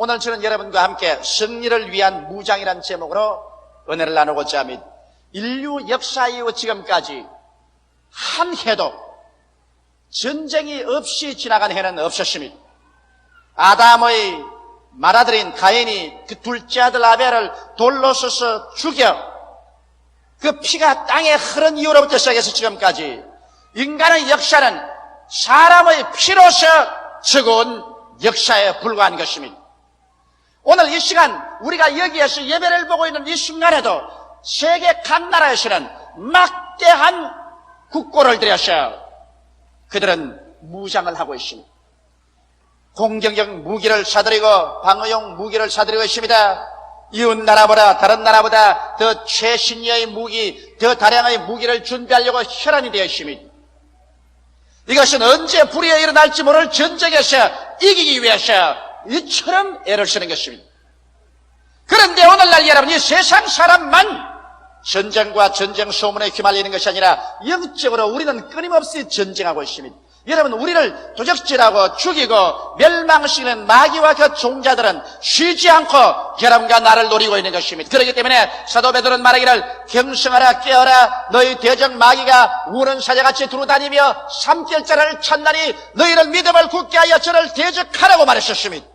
오늘 저는 여러분과 함께 승리를 위한 무장이라는 제목으로 은혜를 나누고자 합니다. 인류 역사 이후 지금까지 한 해도 전쟁이 없이 지나간 해는 없었습니다. 아담의 맏아들인 가인이 그 둘째 아들 아벨을 돌로 쏘서 죽여 그 피가 땅에 흐른 이후로부터 시작해서 지금까지 인간의 역사는 사람의 피로서 적어온 역사에 불과한 것입니다. 오늘 이 시간 우리가 여기에서 예배를 보고 있는 이 순간에도 세계 각 나라에서는 막대한 국고를 들여서 그들은 무장을 하고 있습니다. 공격용 무기를 사들이고 방어용 무기를 사들이고 있습니다. 이웃 나라보다 다른 나라보다 더 최신의 무기, 더 다량의 무기를 준비하려고 혈안이 되어 있습니다. 이것은 언제 불의가 일어날지 모를 전쟁에서 이기기 위해서 이처럼 애를 쓰는 것입니다. 그런데 오늘날 여러분, 이 세상 사람만 전쟁과 전쟁 소문에 휘말리는 것이 아니라 영적으로 우리는 끊임없이 전쟁하고 있습니다. 여러분, 우리를 도적질하고 죽이고 멸망시키는 마귀와 그 종자들은 쉬지 않고 여러분과 나를 노리고 있는 것입니다. 그렇기 때문에 사도 베드로는 말하기를 경성하라 깨어라 너희 대적 마귀가 우는 사자같이 두루다니며 삼킬자를 찾나니 너희를 믿음을 굳게 하여 저를 대적하라고 말했었습니다.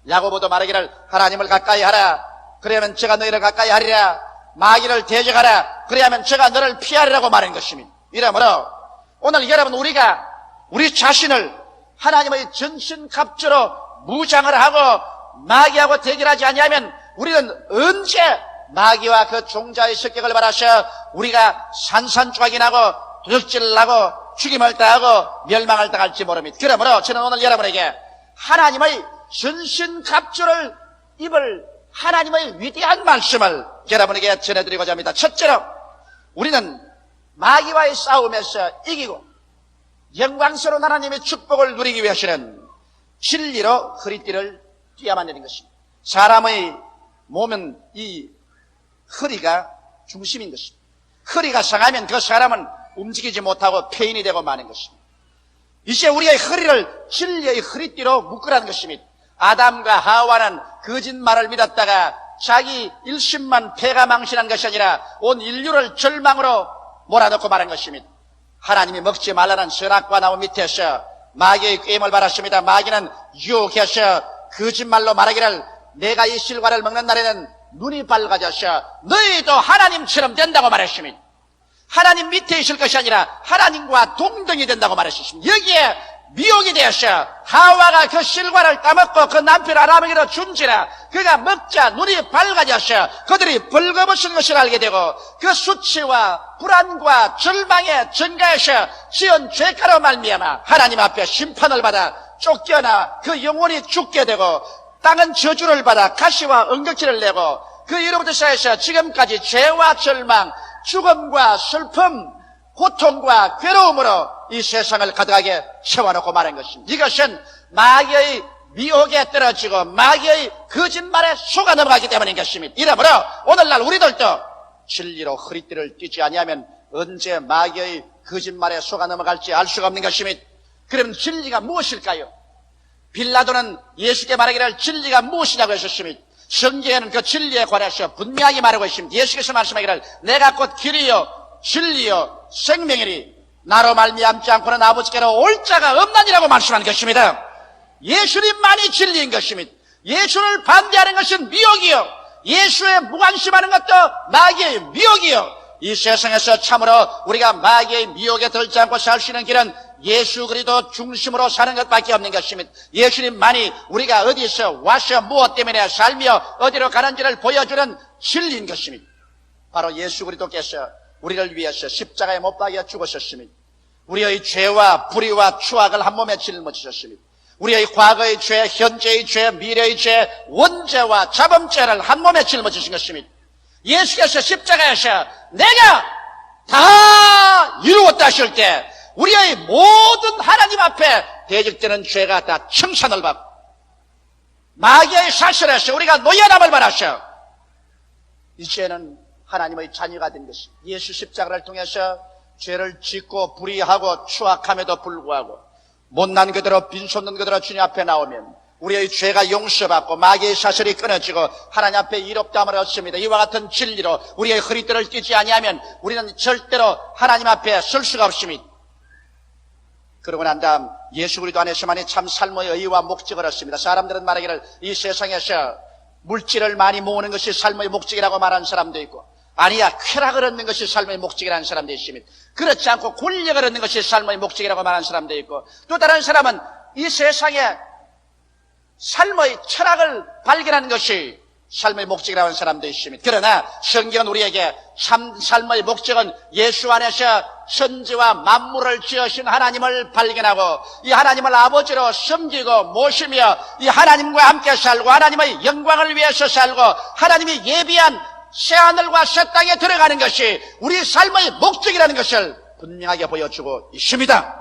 야고보도 말하기를 하나님을 가까이 하라 그래야면 제가 너희를 가까이 하리라 마귀를 대적하라 그래야면 제가 너를 피하리라고 말한 것입니다. 이러므로 오늘 여러분 우리 자신을 하나님의 전신갑주로 무장을 하고 마귀하고 대결하지 아니하면 우리는 언제 마귀와 그 종자의 습격을 받아서 우리가 산산조각이 나고 도적질을 하고 죽임을 당하고 멸망을 당할지 모릅니다. 그러므로 저는 오늘 여러분에게 하나님의 전신갑주를 입을 하나님의 위대한 말씀을 여러분에게 전해드리고자 합니다. 첫째로 우리는 마귀와의 싸움에서 이기고 영광스러운 하나님의 축복을 누리기 위해서는 진리로 허리띠를 띄어야 되는 것입니다. 사람의 몸은 이 허리가 중심인 것입니다. 허리가 상하면 그 사람은 움직이지 못하고 폐인이 되고 마는 것입니다. 이제 우리의 허리를 진리의 허리띠로 묶으라는 것입니다. 아담과 하와는 거짓말을 믿었다가 자기 일심만 패가 망신한 것이 아니라 온 인류를 절망으로 몰아넣고 말한 것입니다. 하나님이 먹지 말라는 선악과 나무 밑에서 마귀의 꾀임을 받았습니다. 마귀는 유혹해서 거짓말로 말하기를 내가 이 실과를 먹는 날에는 눈이 밝아져서 너희도 하나님처럼 된다고 말했습니다. 하나님 밑에 있을 것이 아니라 하나님과 동등이 된다고 말했습니다. 여기에 미혹이 되어서 하와가 그 실과를 따먹고 그 남편 아람에게로 준지라 그가 먹자 눈이 밝아져서 그들이 벌거벗은 것을 알게 되고 그 수치와 불안과 절망에 증가해서 지은 죄가로 말미암아 하나님 앞에 심판을 받아 쫓겨나 그 영혼이 죽게 되고 땅은 저주를 받아 가시와 응격질을 내고 그 이로부터 시작해서 지금까지 죄와 절망, 죽음과 슬픔, 고통과 괴로움으로 이 세상을 가득하게 채워놓고 말한 것입니다. 이것은 마귀의 미혹에 떨어지고 마귀의 거짓말에 속아 넘어가기 때문인 것입니다. 이러므로 오늘날 우리들도 진리로 허리띠를 띠지 아니하면 언제 마귀의 거짓말에 속아 넘어갈지 알 수가 없는 것입니다. 그럼 진리가 무엇일까요? 빌라도는 예수께 말하기를 진리가 무엇이냐고 했었습니다. 성경에는 그 진리에 관해서 분명하게 말하고 있습니다. 예수께서 말씀하기를 내가 곧 길이요 진리요 생명이니 나로 말미암지 않고는 아버지께로 올 자가 없나니라고 말씀한 것입니다. 예수님만이 진리인 것입니다. 예수를 반대하는 것은 미혹이요 예수에 무관심하는 것도 마귀의 미혹이요 이 세상에서 참으로 우리가 마귀의 미혹에 들지 않고 살 수 있는 길은 예수 그리스도 중심으로 사는 것밖에 없는 것입니다. 예수님만이 우리가 어디서 와서 무엇 때문에 살며 어디로 가는지를 보여주는 진리인 것입니다. 바로 예수 그리스도께서 우리를 위해서 십자가에 못 박여 죽으셨습니다. 우리의 죄와 불의와 추악을 한 몸에 짊어지셨습니다. 우리의 과거의 죄, 현재의 죄, 미래의 죄, 원죄와 자범죄를 한 몸에 짊어지신 것입니다. 예수께서 십자가에서 내가 다 이루었다 하실 때 우리의 모든 하나님 앞에 대적되는 죄가 다 청산을 받고 마귀의 사슬에서 우리가 노예남을 받았어. 이제는 하나님의 자녀가 된 것입니다. 예수 십자가를 통해서 죄를 짓고 불의하고 추악함에도 불구하고 못난 그대로 빈손든 그대로 주님 앞에 나오면 우리의 죄가 용서받고 마귀의 사슬이 끊어지고 하나님 앞에 이롭다함을 얻습니다. 이와 같은 진리로 우리의 허리띠를 띠지 아니하면 우리는 절대로 하나님 앞에 설 수가 없습니다. 그러고 난 다음 예수 그리스도 안에서만이 참 삶의 의의와 목적을 얻습니다. 사람들은 말하기를 이 세상에서 물질을 많이 모으는 것이 삶의 목적이라고 말하는 사람도 있고, 아니야, 쾌락을 얻는 것이 삶의 목적이라는 사람도 있습니다. 그렇지 않고 권력을 얻는 것이 삶의 목적이라고 말하는 사람도 있고, 또 다른 사람은 이 세상에 삶의 철학을 발견하는 것이 삶의 목적이라고 하는 사람도 있습니다. 그러나 성경은 우리에게 참 삶의 목적은 예수 안에서 천지와 만물을 지으신 하나님을 발견하고 이 하나님을 아버지로 섬기고 모시며 이 하나님과 함께 살고 하나님의 영광을 위해서 살고 하나님이 예비한 새하늘과 새 땅에 들어가는 것이 우리 삶의 목적이라는 것을 분명하게 보여주고 있습니다.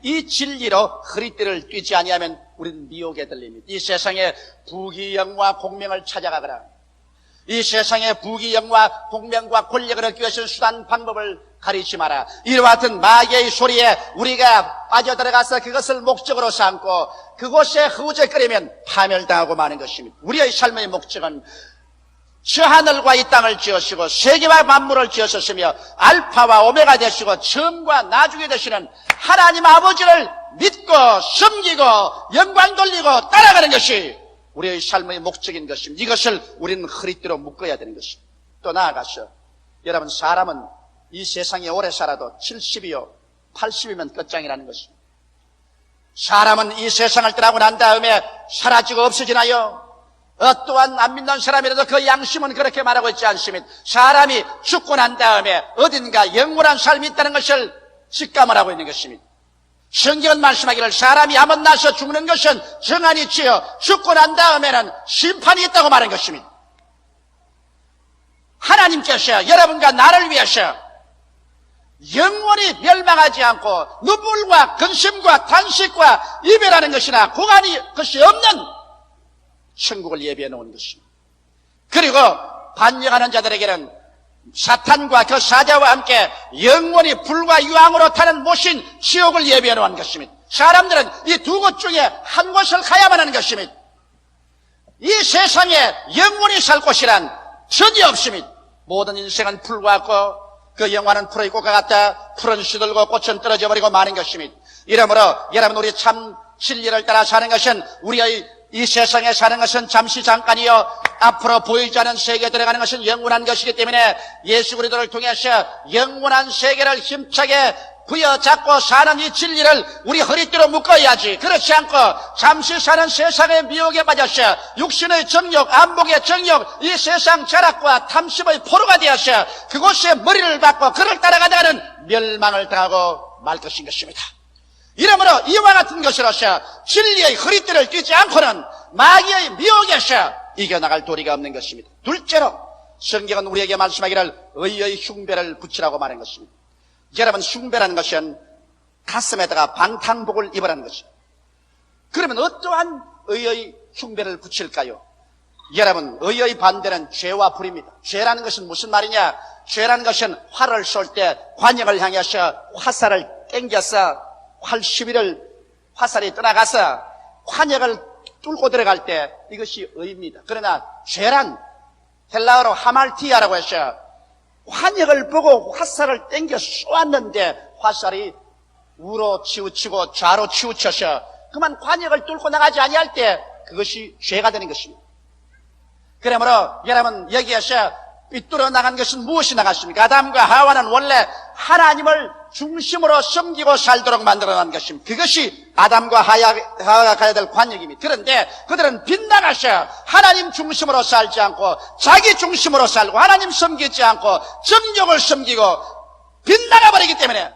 이 진리로 허리띠를 띠지 아니하면 우리는 미혹에 들립니다. 이 세상에 부귀영화 공명을 찾아가거나 이 세상에 부귀영화 공명과 권력을 얻기 위해서 수단 방법을 가리지 마라. 이와 같은 마귀의 소리에 우리가 빠져들어가서 그것을 목적으로 삼고 그곳에 허우적거리면 파멸당하고 마는 것입니다. 우리의 삶의 목적은 저 하늘과 이 땅을 지으시고 세계와 만물을 지으셨으며 알파와 오메가 되시고 처음과 나중에 되시는 하나님 아버지를 믿고 섬기고 영광 돌리고 따라가는 것이 우리의 삶의 목적인 것입니다. 이것을 우리는 허리띠로 묶어야 되는 것입니다. 또 나아가서 여러분, 사람은 이 세상에 오래 살아도 70이요 80이면 끝장이라는 것입니다. 사람은 이 세상을 떠나고 난 다음에 사라지고 없어지나요? 어떠한 안 믿는 사람이라도 그 양심은 그렇게 말하고 있지 않습니다. 사람이 죽고 난 다음에 어딘가 영원한 삶이 있다는 것을 직감을 하고 있는 것입니다. 성경은 말씀하기를 사람이 한번 나서 죽는 것은 정한이 지어 죽고 난 다음에는 심판이 있다고 말한 것입니다. 하나님께서 여러분과 나를 위해서 영원히 멸망하지 않고 눈물과 근심과 탄식과 이별하는 것이나 고난이 것이 없는 천국을 예비해 놓은 것입니다. 그리고 반역하는 자들에게는 사탄과 그 사자와 함께 영원히 불과 유황으로 타는 모신 지옥을 예비해 놓은 것입니다. 사람들은 이 두 곳 중에 한 곳을 가야만 하는 것입니다. 이 세상에 영원히 살 곳이란 전혀 없습니다. 모든 인생은 풀과 같고 그 영화는 풀의 꽃과 같다. 풀은 시들고 꽃은 떨어져 버리고 마는 것입니다. 이러므로 여러분, 우리 참 진리를 따라 사는 것은 우리의 이 세상에 사는 것은 잠시 잠깐이요 앞으로 보이지 않는 세계에 들어가는 것은 영원한 것이기 때문에 예수 그리스도를 통해서 영원한 세계를 힘차게 부여잡고 사는 이 진리를 우리 허리띠로 묶어야지. 그렇지 않고 잠시 사는 세상의 미혹에 빠져서 육신의 정욕, 안목의 정욕, 이 세상 철학과 탐심의 포로가 되어서 그곳에 머리를 박고 그를 따라가다가는 멸망을 당하고 말 것인 것입니다. 이러므로 이와 같은 것으로서 진리의 허리띠를 띠지 않고는 마귀의 미혹에서 이겨나갈 도리가 없는 것입니다. 둘째로 성경은 우리에게 말씀하기를 의의 흉배를 붙이라고 말한 것입니다. 여러분, 흉배라는 것은 가슴에다가 방탄복을 입으라는 것입니다. 그러면 어떠한 의의 흉배를 붙일까요? 여러분, 의의 반대는 죄와 불입니다. 죄라는 것은 무슨 말이냐? 죄라는 것은 활을 쏠 때 관역을 향해서 화살을 땡겨서 활 시비를 화살이 떠나가서 관역을 뚫고 들어갈 때 이것이 의입니다. 그러나 죄란 헬라어로 하말티아라고 해서 관역을 보고 화살을 땡겨 쏘았는데 화살이 우로 치우치고 좌로 치우쳐서 그만 관역을 뚫고 나가지 아니할 때 그것이 죄가 되는 것입니다. 그러므로 여러분, 여기에서 삐뚤어 나간 것은 무엇이 나갔습니까? 아담과 하와는 원래 하나님을 중심으로 섬기고 살도록 만들어낸 것입니다. 그것이 아담과 하와가 가야 될 관역입니다. 그런데 그들은 빗나가서 하나님 중심으로 살지 않고 자기 중심으로 살고 하나님 섬기지 않고 정욕을 섬기고 빗나가 버리기 때문에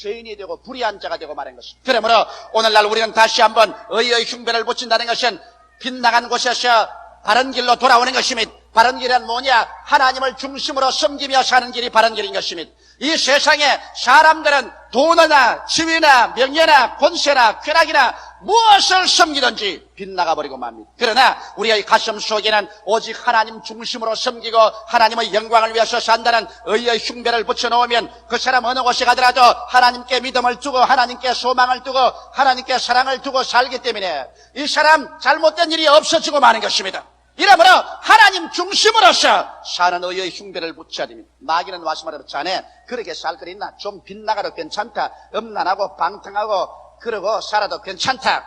죄인이 되고 불의한 자가 되고 말한 것입니다. 그러므로 오늘날 우리는 다시 한번 의의 흉배를 붙인다는 것은 빗나간 곳에서 바른 길로 돌아오는 것입니다. 바른 길은 뭐냐? 하나님을 중심으로 섬기며 사는 길이 바른 길인 것입니다. 이 세상에 사람들은 돈이나 지위나 명예나 권세나 쾌락이나 무엇을 섬기든지 빗나가 버리고 맙니다. 그러나 우리의 가슴 속에는 오직 하나님 중심으로 섬기고 하나님의 영광을 위해서 산다는 의의 흉배를 붙여놓으면 그 사람 어느 곳에 가더라도 하나님께 믿음을 두고 하나님께 소망을 두고 하나님께 사랑을 두고 살기 때문에 이 사람 잘못된 일이 없어지고 마는 것입니다. 이러므로 하나님 중심으로서 사는 의의 흉배를 붙여야 됩니다. 마귀는 와서 말하면 자네 그렇게 살 거 있나? 좀 빗나가도 괜찮다. 음란하고 방탕하고 그러고 살아도 괜찮다.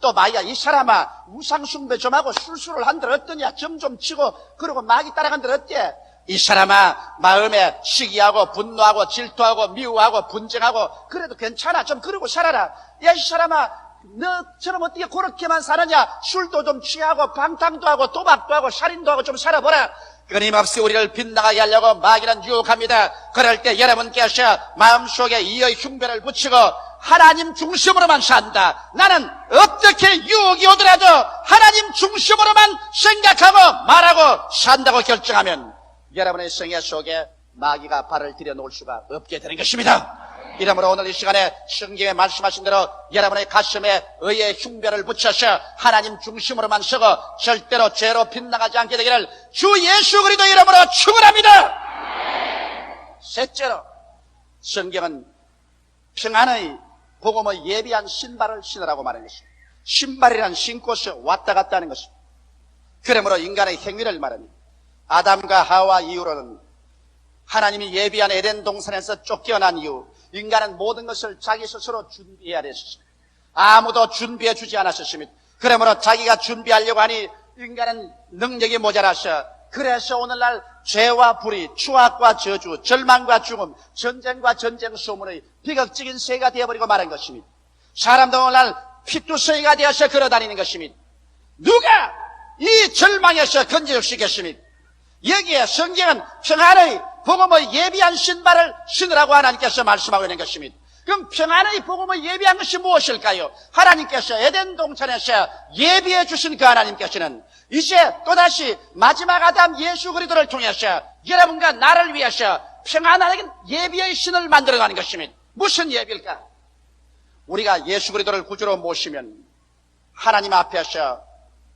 또 마귀가 이 사람아 우상숭배 좀 하고 술술을 한들 어떠냐? 점 좀 치고 그러고 마귀 따라간들 어때? 이 사람아 마음에 시기하고 분노하고 질투하고 미워하고 분쟁하고 그래도 괜찮아. 좀 그러고 살아라. 야 이 사람아 너처럼 어떻게 그렇게만 사느냐? 술도 좀 취하고 방탕도 하고 도박도 하고 살인도 하고 좀 살아보라. 끊임없이 우리를 빗나가게 하려고 마귀는 유혹합니다. 그럴 때 여러분께서 마음속에 이의 흉배를 붙이고 하나님 중심으로만 산다. 나는 어떻게 유혹이 오더라도 하나님 중심으로만 생각하고 말하고 산다고 결정하면 여러분의 생애 속에 마귀가 발을 들여놓을 수가 없게 되는 것입니다. 이러므로 오늘 이 시간에 성경에 말씀하신 대로 여러분의 가슴에 의의 흉배를 붙여서 하나님 중심으로만 서고 절대로 죄로 빗나가지 않게 되기를 주 예수 그리스도 이름으로 축원합니다. 셋째로 성경은 평안의 복음의 예비한 신발을 신으라고 말하는 것입니다. 신발이란 신고서 왔다 갔다 하는 것입니다. 그러므로 인간의 행위를 말합니다. 아담과 하와 이후로는 하나님이 예비한 에덴 동산에서 쫓겨난 이후 인간은 모든 것을 자기 스스로 준비해야 됐습니다. 아무도 준비해 주지 않았었습니다. 그러므로 자기가 준비하려고 하니 인간은 능력이 모자라서 그래서 오늘날 죄와 불의, 추악과 저주, 절망과 죽음, 전쟁과 전쟁 소문의 비극적인 세가 되어버리고 말한 것입니다. 사람도 오늘날 피투성이가 되어서 걸어다니는 것입니다. 누가 이 절망에서 건져줄 수 있겠습니까? 여기에 성경은 평안의 복음의 예비한 신발을 신으라고 하나님께서 말씀하고 있는 것입니다. 그럼 평안의 복음의 예비한 것이 무엇일까요? 하나님께서 에덴 동산에서 예비해 주신 그 하나님께서는 이제 또다시 마지막 아담 예수 그리스도를 통해서 여러분과 나를 위해서 평안한 예비의 신을 만들어가는 것입니다. 무슨 예비일까? 우리가 예수 그리스도를 구주로 모시면 하나님 앞에서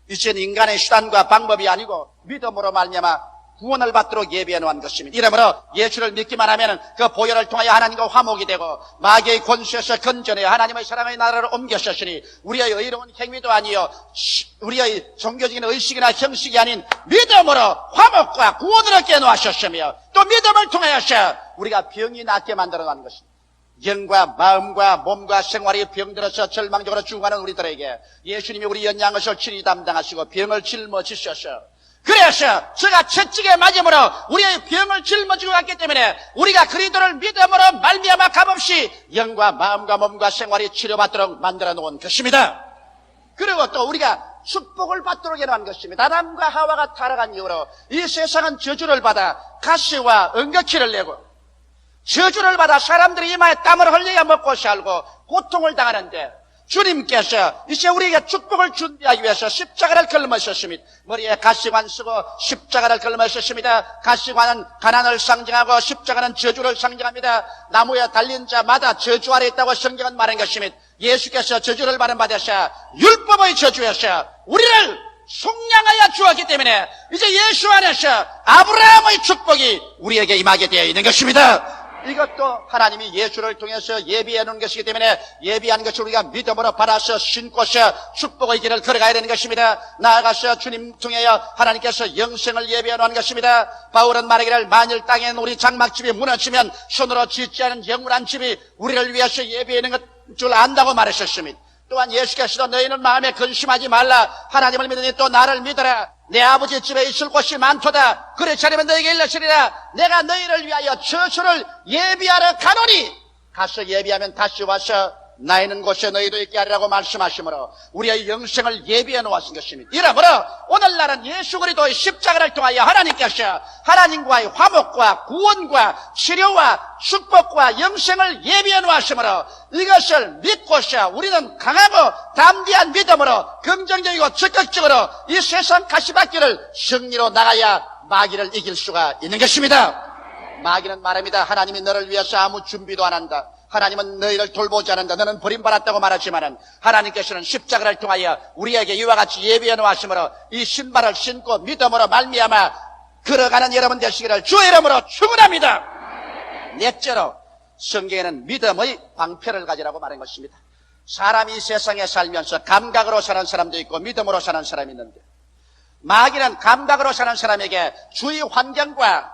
이제는 인간의 수단과 방법이 아니고 믿음으로 말미암아 구원을 받도록 예비해 놓은 것입니다. 이러므로 예수를 믿기만 하면 그 보혈을 통하여 하나님과 화목이 되고 마귀의 권세에서 건져내어 하나님의 사랑의 나라를 옮겨셨으니 우리의 의로운 행위도 아니요 우리의 종교적인 의식이나 형식이 아닌 믿음으로 화목과 구원을 얻게 놓으셨으며 또 믿음을 통하여서 우리가 병이 낫게 만들어가는 것입니다. 영과 마음과 몸과 생활이 병들어서 절망적으로 죽어가는 우리들에게 예수님이 우리 연약한 것을 친히 담당하시고 병을 짊어지셔서 그래서 제가 채찍에 맞음으로 우리의 병을 짊어지고 갔기 때문에 우리가 그리스도를 믿음으로 말미암아 값없이 영과 마음과 몸과 생활이 치료받도록 만들어 놓은 것입니다. 그리고 또 우리가 축복을 받도록 해놓은 것입니다. 아담과 하와가 타락한 이후로 이 세상은 저주를 받아 가시와 은거키를 내고 저주를 받아 사람들이 이마에 땀을 흘려야 먹고 살고 고통을 당하는데 주님께서 이제 우리에게 축복을 준비하기 위해서 십자가를 걸머셨습니다. 머리에 가시관 쓰고 십자가를 걸머셨습니다. 가시관은 가난을 상징하고 십자가는 저주를 상징합니다. 나무에 달린 자마다 저주 아래 있다고 성경은 말한 것입니다. 예수께서 저주를 받은 바되셔 율법의 저주에서 우리를 속량하여 주었기 때문에 이제 예수 안에서 아브라함의 축복이 우리에게 임하게 되어 있는 것입니다. 이것도 하나님이 예수를 통해서 예비해 놓은 것이기 때문에 예비한 것을 우리가 믿음으로 받아서 신고서 축복의 길을 걸어가야 되는 것입니다. 나아가서 주님 통하여 하나님께서 영생을 예비해 놓은 것입니다. 바울은 말하기를 만일 땅에 우리 장막집이 무너지면 손으로 짓지 않은 영원한 집이 우리를 위해서 예비해 놓은 줄 안다고 말하셨습니다. 또한 예수께서도 너희는 마음에 근심하지 말라. 하나님을 믿으니 또 나를 믿어라. 내 아버지 집에 있을 곳이 많도다. 그렇지 않으면 너희에게 일러시리라. 내가 너희를 위하여 처소를 예비하러 가노니 가서 예비하면 다시 와서 나 있는 곳에 너희도 있게 하리라고 말씀하시므로 우리의 영생을 예비해 놓으신 것입니다. 이러므로 오늘날은 예수 그리스도의 십자가를 통하여 하나님께서 하나님과의 화목과 구원과 치료와 축복과 영생을 예비해 놓으시므로 이것을 믿고서 우리는 강하고 담대한 믿음으로 긍정적이고 적극적으로 이 세상 가시밭길을 승리로 나가야 마귀를 이길 수가 있는 것입니다. 마귀는 말합니다. 하나님이 너를 위해서 아무 준비도 안 한다. 하나님은 너희를 돌보지 않는다. 너는 버림받았다고 말하지만은 하나님께서는 십자가를 통하여 우리에게 이와 같이 예비해 놓으심으로 이 신발을 신고 믿음으로 말미암아 걸어가는 여러분 되시기를 주의 이름으로 축원합니다. 넷째로 성경에는 믿음의 방패를 가지라고 말한 것입니다. 사람이 이 세상에 살면서 감각으로 사는 사람도 있고 믿음으로 사는 사람이 있는데, 마귀는 감각으로 사는 사람에게 주위 환경과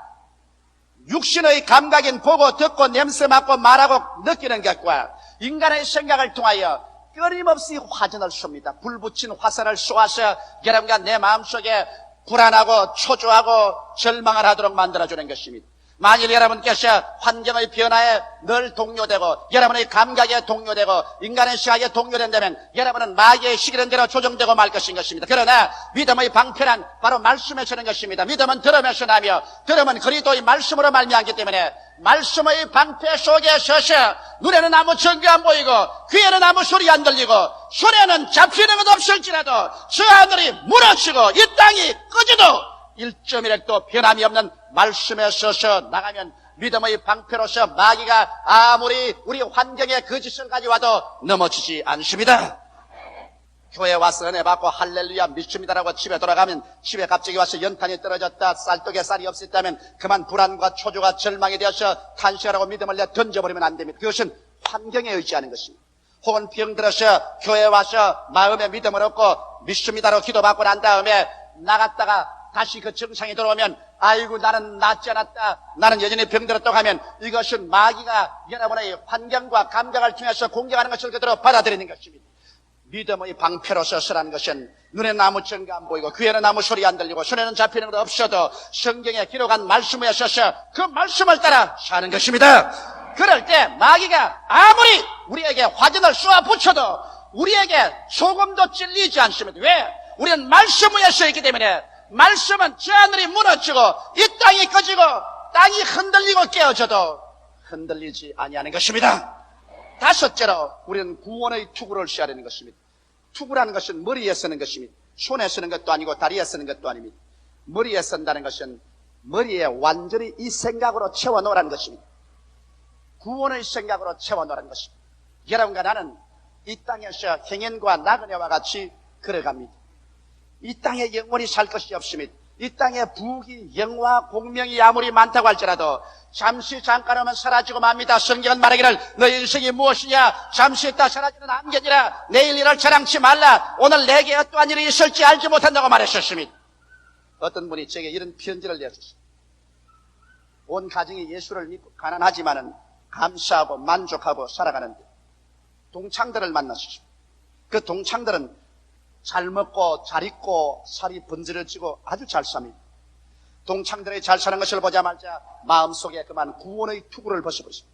육신의 감각인 보고 듣고 냄새 맡고 말하고 느끼는 것과 인간의 생각을 통하여 끊임없이 화전을 쏩니다. 불 붙인 화살을 쏘아서 여러분과 내 마음속에 불안하고 초조하고 절망을 하도록 만들어주는 것입니다. 만일 여러분께서 환경의 변화에 늘 동요되고 여러분의 감각에 동요되고 인간의 시각에 동요된다면 여러분은 마귀의 시키는 대로 조정되고 말 것인 것입니다. 그러나 믿음의 방패는 바로 말씀에 서는 것입니다. 믿음은 들음에서 나며 들음은 그리스도의 말씀으로 말미암기 때문에 말씀의 방패 속에 서서 눈에는 아무 증거 안 보이고 귀에는 아무 소리 안 들리고 손에는 잡히는 것 없을지라도 저 하늘이 무너지고 이 땅이 꺼져도 1.1핵도 변함이 없는 말씀에 서서 나가면 믿음의 방패로서 마귀가 아무리 우리 환경에 거짓을 가져와도 넘어지지 않습니다. 교회 와서 은혜 받고 할렐루야 믿습니다라고 집에 돌아가면 집에 갑자기 와서 연탄이 떨어졌다, 쌀떡에 쌀이 없었다면 그만 불안과 초조가 절망이 되어서 탄식하라고 믿음을 내 던져버리면 안 됩니다. 그것은 환경에 의지하는 것입니다. 혹은 병들어서 교회 와서 마음에 믿음을 얻고 믿습니다로 기도받고 난 다음에 나갔다가 다시 그 증상이 들어오면 아이고 나는 낫지 않았다, 나는 여전히 병들었다고 하면 이것은 마귀가 여러분의 환경과 감각을 통해서 공격하는 것을 그대로 받아들이는 것입니다. 믿음의 방패로서 서라는 것은 눈에는 아무 증거 안 보이고 귀에는 아무 소리 안 들리고 손에는 잡히는 것 없어도 성경에 기록한 말씀에 서서 그 말씀을 따라 사는 것입니다. 그럴 때 마귀가 아무리 우리에게 화전을 쏘아 붙여도 우리에게 조금도 찔리지 않습니다. 왜? 우리는 말씀 위에 서 있기 때문에. 말씀은 저 하늘이 무너지고 이 땅이 꺼지고 땅이 흔들리고 깨어져도 흔들리지 아니하는 것입니다. 다섯째로 우리는 구원의 투구를 써야 하는 것입니다. 투구라는 것은 머리에 쓰는 것입니다. 손에 쓰는 것도 아니고 다리에 쓰는 것도 아닙니다. 머리에 쓴다는 것은 머리에 완전히 이 생각으로 채워놓으라는 것입니다. 구원의 생각으로 채워놓으라는 것입니다. 여러분과 나는 이 땅에서 행인과 나그네와 같이 걸어갑니다. 이 땅에 영원히 살 것이 없습니다. 이 땅에 부귀, 영화, 공명이 아무리 많다고 할지라도 잠시 잠깐 오면 사라지고 맙니다. 성경은 말하기를 너희 인생이 무엇이냐, 잠시 있다 사라지는 안개니라. 내일 일을 자랑치 말라. 오늘 내게 어떠한 일이 있을지 알지 못한다고 말하셨습니다. 어떤 분이 제게 이런 편지를 내셨습니다. 온 가정이 예수를 믿고 가난하지만은 감사하고 만족하고 살아가는데 동창들을 만났습니다. 그 동창들은 잘 먹고 잘 입고 살이 번지러지고 아주 잘 삽니다. 동창들이 잘 사는 것을 보자마자 마음속에 그만 구원의 투구를 벗어보십니다.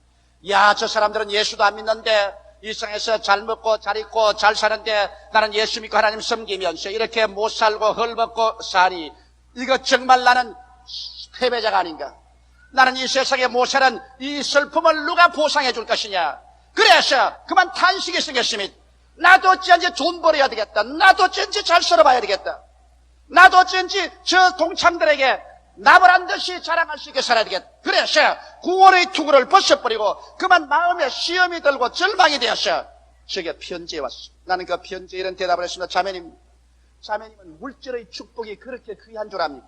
야, 저 사람들은 예수도 안 믿는데 이 세상에서 잘 먹고 잘 입고 잘 사는데 나는 예수 믿고 하나님 섬기면서 이렇게 못 살고 헐벗고 사니 이거 정말 나는 패배자가 아닌가. 나는 이 세상에 못 사는 이 슬픔을 누가 보상해 줄 것이냐. 그래서 그만 탄식이 생겼습니다. 나도 어찌한지 돈 벌어야 되겠다. 나도 어찌한지 잘 살아봐야 되겠다. 나도 어찌한지 저 동창들에게 나무란 듯이 자랑할 수 있게 살아야 되겠다. 그래서 구원의 투구를 벗어버리고 그만 마음에 시험이 들고 절망이 되어서 저게 편지에 왔습니다. 나는 그 편지에 이런 대답을 했습니다. 자매님은 물질의 축복이 그렇게 귀한 줄 압니까?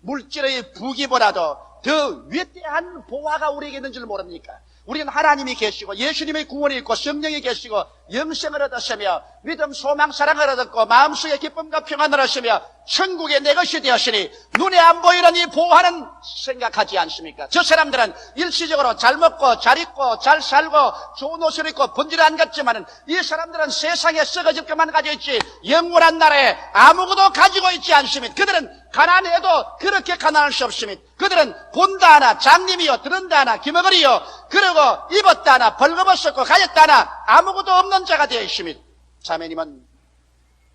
물질의 부귀보다도 더 위대한 보화가 우리에게 있는 줄 모릅니까? 우리는 하나님이 계시고 예수님의 구원이 있고 성령이 계시고 영생을 얻었으며 믿음, 소망, 사랑을 얻었고 마음속에 기쁨과 평안을 얻으며 천국의 내 것이 되었으니 눈에 안 보이는 이 보화는 생각하지 않습니까? 저 사람들은 일시적으로 잘 먹고 잘 입고 잘 살고 좋은 옷을 입고 번지를 안 갔지만은 이 사람들은 세상에 썩어질 것만 가지고 있지 영원한 나라에 아무것도 가지고 있지 않습니다. 그들은 가난해도 그렇게 가난할 수 없습니다. 그들은 본다 하나 장님이요 들은다 하나 기머거리요 그리고 입었다 하나 벌거벗었고 가졌다 하나 아무것도 없는 자가 되어 있습니다. 자매님은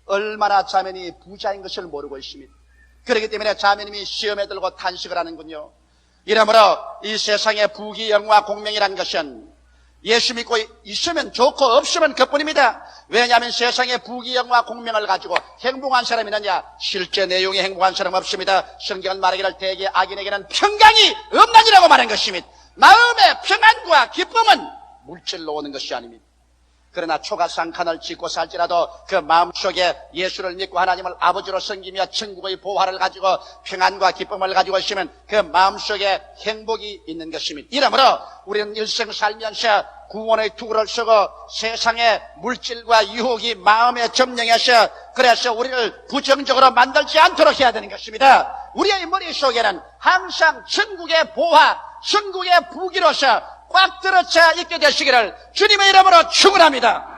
얼마나 자매님이 부자인 것을 모르고 있습니다. 그렇기 때문에 자매님이 시험에 들고 탄식을 하는군요. 이러므로 이 세상의 부귀, 영화, 공명이라는 것은 예수 믿고 있으면 좋고 없으면 그뿐입니다. 왜냐하면 세상에 부귀영화 공명을 가지고 행복한 사람이 있느냐? 실제 내용에 행복한 사람 없습니다. 성경은 말하기를 대개 악인에게는 평강이 없나니라고 말한 것입니다. 마음의 평안과 기쁨은 물질로 오는 것이 아닙니다. 그러나 초가상칸을 짓고 살지라도 그 마음속에 예수를 믿고 하나님을 아버지로 섬기며 천국의 보화를 가지고 평안과 기쁨을 가지고 있으면 그 마음속에 행복이 있는 것입니다. 이러므로 우리는 일생 살면서 구원의 투구를 쓰고 세상의 물질과 유혹이 마음에 점령해서 그래서 우리를 부정적으로 만들지 않도록 해야 되는 것입니다. 우리의 머릿속에는 항상 천국의 보화, 천국의 부귀로서 꽉 들어차 있게 되시기를 주님의 이름으로 축원합니다.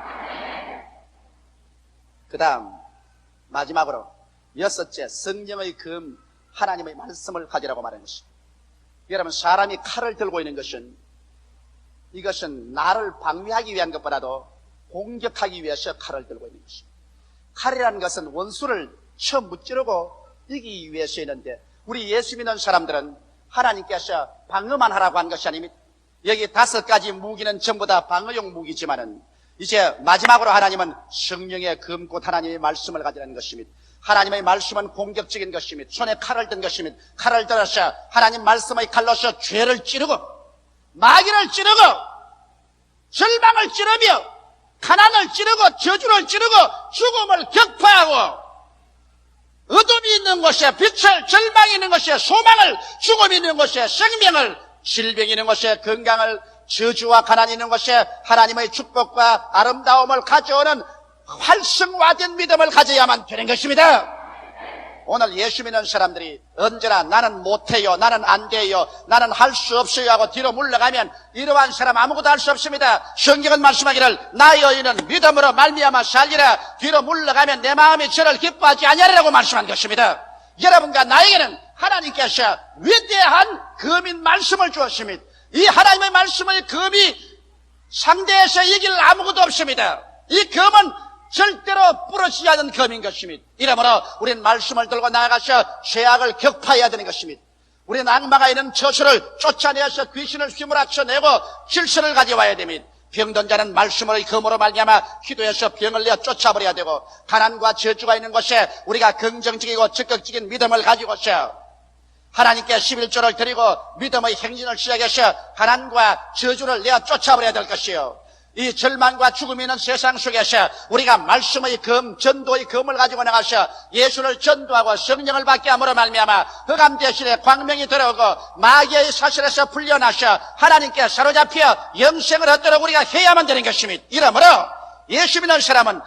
그 다음 마지막으로 여섯째, 성령의 금, 하나님의 말씀을 가지라고 말하는 것입니다. 여러분, 사람이 칼을 들고 있는 것은 이것은 나를 방위하기 위한 것보다도 공격하기 위해서 칼을 들고 있는 것입니다. 칼이라는 것은 원수를 쳐 무찌르고 이기기 위해서 있는데 우리 예수 믿는 사람들은 하나님께서 방어만 하라고 한 것이 아닙니다. 여기 5가지 무기는 전부 다 방어용 무기지만은 이제 마지막으로 하나님은 성령의 금꽃 하나님의 말씀을 가지라는 것입니다. 하나님의 말씀은 공격적인 것입니다. 손에 칼을 든 것입니다. 칼을 들어서 하나님 말씀의 칼로서 죄를 찌르고 마귀를 찌르고 절망을 찌르며 가난을 찌르고 저주를 찌르고 죽음을 격파하고 어둠이 있는 곳에 빛을, 절망이 있는 곳에 소망을, 죽음이 있는 곳에 생명을, 질병이 있는 곳에 건강을, 저주와 가난이 있는 곳에 하나님의 축복과 아름다움을 가져오는 활성화된 믿음을 가져야만 되는 것입니다. 오늘 예수 믿는 사람들이 언제나 나는 못해요, 나는 안 돼요, 나는 할 수 없어요 하고 뒤로 물러가면 이러한 사람 아무것도 할 수 없습니다. 성경은 말씀하기를 나의 의인은 믿음으로 말미암아 살리라. 뒤로 물러가면 내 마음이 저를 기뻐하지 아니하리라고 말씀한 것입니다. 여러분과 나에게는 하나님께서 위대한 금인 말씀을 주었습니다. 이 하나님의 말씀의 금이 상대에서 이길 아무것도 없습니다. 이 금은 절대로 부러지지 않는 검인 것입니다. 이러므로 우리는 말씀을 들고 나아가서 죄악을 격파해야 되는 것입니다. 우리는 악마가 있는 저수를 쫓아내어서 귀신을 휘몰아쳐내고 질서를 가져와야 됩니다. 병든 자는 말씀의 검으로 말미암아 기도해서 병을 내어 쫓아버려야 되고 가난과 저주가 있는 곳에 우리가 긍정적이고 적극적인 믿음을 가지고서 하나님께 11조를 드리고 믿음의 행진을 시작해서 가난과 저주를 내어 쫓아버려야 될 것이요. 이 절망과 죽음이 있는 세상 속에서 우리가 말씀의 검, 전도의 검을 가지고 나가서 예수를 전도하고 성령을 받게 함으로 말미암아 흑암 대신에 광명이 들어오고 마귀의 사슬에서 풀려나서 하나님께 사로잡혀 영생을 얻도록 우리가 해야만 되는 것입니다. 이러므로 예수 믿는 사람은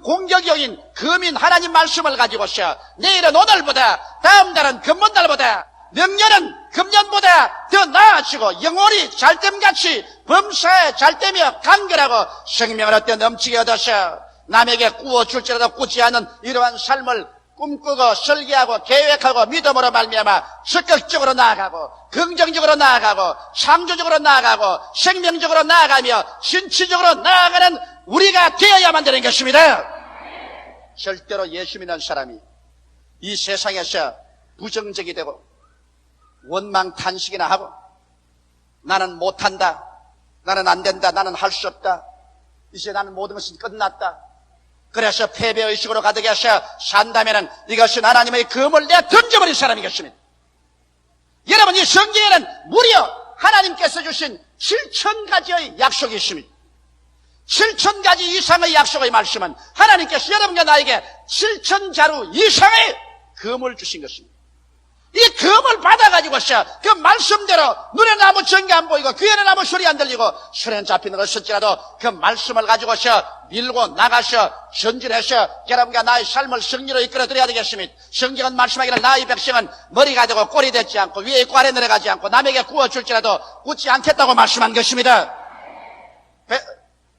공격적인 검인 하나님 말씀을 가지고서 내일은 오늘보다, 다음 달은 금번달보다, 명년은 금년보다 더 나아지고 영혼이 잘됨같이 범사에 잘되며 간결하고 생명을 얻되 넘치게 얻어서 남에게 꾸어줄지라도 꾸지 않은 이러한 삶을 꿈꾸고 설계하고 계획하고 믿음으로 말미암아 적극적으로 나아가고 긍정적으로 나아가고 창조적으로 나아가고 생명적으로 나아가며 신치적으로 나아가는 우리가 되어야만 되는 것입니다. 절대로 예수 믿는 사람이 이 세상에서 부정적이 되고 원망 탄식이나 하고 나는 못한다, 나는 안 된다, 나는 할 수 없다, 이제 나는 모든 것은 끝났다, 그래서 패배의식으로 가득해서 산다면 이것은 하나님의 검을 내어 던져버린 사람이겠습니다. 여러분, 이 성경에는 무려 하나님께서 주신 7,000가지의 약속이 있습니다. 7,000가지 이상의 약속의 말씀은 하나님께서 여러분과 나에게 7,000자루 이상의 검을 주신 것입니다. 이 검을 받아가지고서 그 말씀대로 눈에는 아무 증거 안 보이고 귀에는 아무 소리 안 들리고 손에는 잡히는 것일지라도 그 말씀을 가지고서 밀고 나가서 전진해서 여러분과 나의 삶을 승리로 이끌어드려야 되겠습니다. 성경은 말씀하기를 나의 백성은 머리가 되고 꼴이 되지 않고 위에 있고 아래 내려가지 않고 남에게 구워줄지라도 굳지 않겠다고 말씀한 것입니다.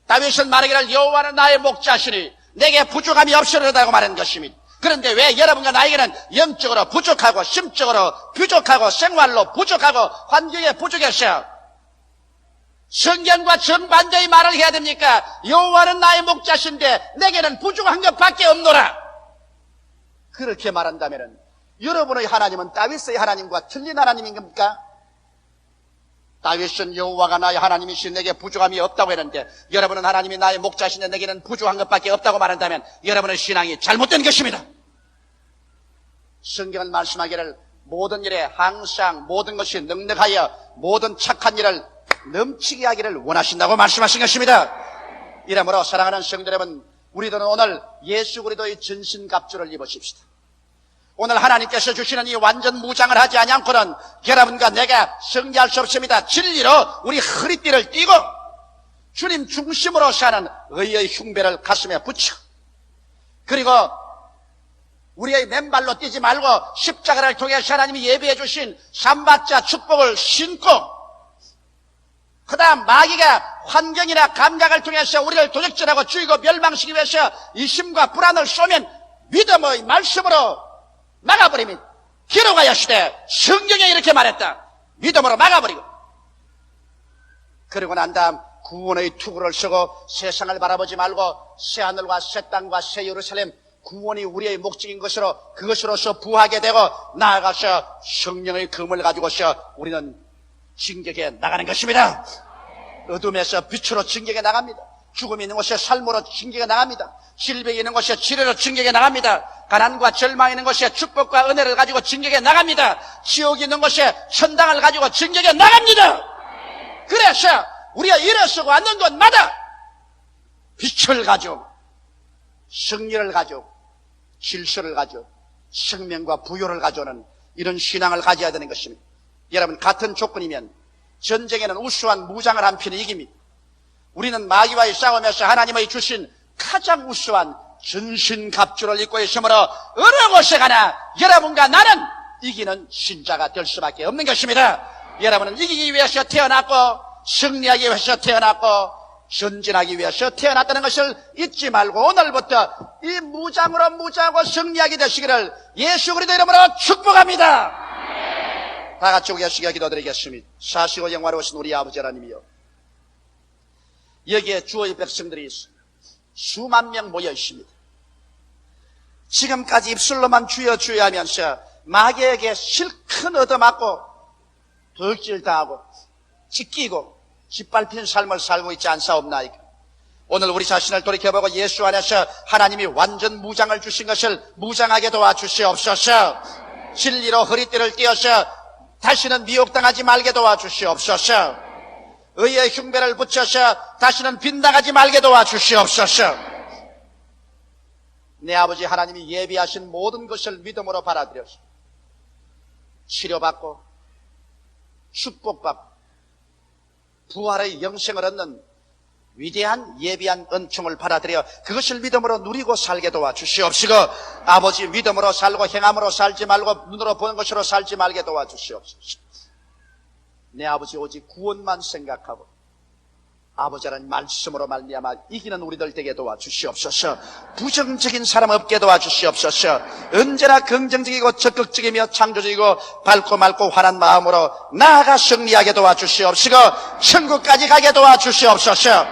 다윗은 말하기를 여호와는 나의 목자시니 내게 부족함이 없으리라고 말한 것입니다. 그런데 왜 여러분과 나에게는 영적으로 부족하고 심적으로 부족하고 생활로 부족하고 환경에 부족해서 성경과 정반대의 말을 해야 됩니까? 여호와는 나의 목자신데 내게는 부족한 것밖에 없노라. 그렇게 말한다면 여러분의 하나님은 다윗의 하나님과 틀린 하나님인 겁니까? 다윗은 여호와가 나의 하나님이신 내게 부족함이 없다고 했는데 여러분은 하나님이 나의 목자신데 내게는 부족한 것밖에 없다고 말한다면 여러분의 신앙이 잘못된 것입니다. 성경은 말씀하기를 모든 일에 항상 모든 것이 넉넉하여 모든 착한 일을 넘치게 하기를 원하신다고 말씀하신 것입니다. 이러므로 사랑하는 성도 여러분, 우리들은 오늘 예수 그리스도의 전신갑주를 입으십시다. 오늘 하나님께서 주시는 이 완전 무장을 하지 아니않고는 여러분과 내가 승리할 수 없습니다. 진리로 우리 허리띠를 띠고 주님 중심으로 사는 의의 흉배를 가슴에 붙여, 그리고 우리의 맨발로 뛰지 말고 십자가를 통해서 하나님이 예비해 주신 삼박자 축복을 신고, 그 다음 마귀가 환경이나 감각을 통해서 우리를 도적질하고 죽이고 멸망시키기 위해서 이심과 불안을 쏘면 믿음의 말씀으로 막아버리면 기록하였으되 성경에 이렇게 말했다. 믿음으로 막아버리고, 그리고 난 다음 구원의 투구를 쓰고 세상을 바라보지 말고 새하늘과 새 땅과 새 예루살렘, 구원이 우리의 목적인 것으로 그것으로서 부하게 되고 나아가서 성령의 금을 가지고서 우리는 진격해 나가는 것입니다. 어둠에서 빛으로 진격해 나갑니다. 죽음이 있는 곳에 삶으로 진격해 나갑니다. 질병이 있는 곳에 치료로 진격해 나갑니다. 가난과 절망이 있는 곳에 축복과 은혜를 가지고 진격해 나갑니다. 지옥이 있는 곳에 천당을 가지고 진격해 나갑니다. 그래서 우리가 일어서고 앉는 곳마다 빛을 가지고 승리를 가지고 질서를 가지고 생명과 부요를 가져오는 이런 신앙을 가져야 되는 것입니다. 여러분, 같은 조건이면 전쟁에는 우수한 무장을 한 편이 이깁니다. 우리는 마귀와의 싸움에서 하나님의 주신 가장 우수한 전신갑주를 입고 있으므로 어느 곳에 가나 여러분과 나는 이기는 신자가 될 수밖에 없는 것입니다. 여러분은 이기기 위해서 태어났고 승리하기 위해서 태어났고 전진하기 위해서 태어났다는 것을 잊지 말고 오늘부터 이 무장으로 무장하고 승리하게 되시기를 예수 그리스도 이름으로 축복합니다. 다 같이 우리가 기도드리겠습니다. 사시고 영화로우신 우리 아버지 하나님이여, 여기에 주의 백성들이 수만 명 모여 있습니다. 지금까지 입술로만 주여 주여 하면서 마귀에게 실컷 얻어맞고 덕질당하고 찢기고 짓밟힌 삶을 살고 있지 않사옵나이까. 오늘 우리 자신을 돌이켜보고 예수 안에서 하나님이 완전 무장을 주신 것을 무장하게 도와주시옵소서. 진리로 허리띠를 띄어서 다시는 미혹당하지 말게 도와주시옵소서. 의의 흉배를 붙여서 다시는 빗나가지 말게 도와주시옵소서. 내 아버지 하나님이 예비하신 모든 것을 믿음으로 받아들여서 치료받고 축복받고 부활의 영생을 얻는 위대한 예비한 은총을 받아들여 그것을 믿음으로 누리고 살게 도와주시옵시고, 아버지 믿음으로 살고 행함으로 살지 말고 눈으로 보는 것으로 살지 말게 도와주시옵소서. 내 아버지 오직 구원만 생각하고 아버지 하나님 말씀으로 말미암아 이기는 우리들 되게 도와주시옵소서. 부정적인 사람 없게 도와주시옵소서. 언제나 긍정적이고 적극적이며 창조적이고 밝고 맑고 환한 마음으로 나아가 승리하게 도와주시옵시고 천국까지 가게 도와주시옵소서.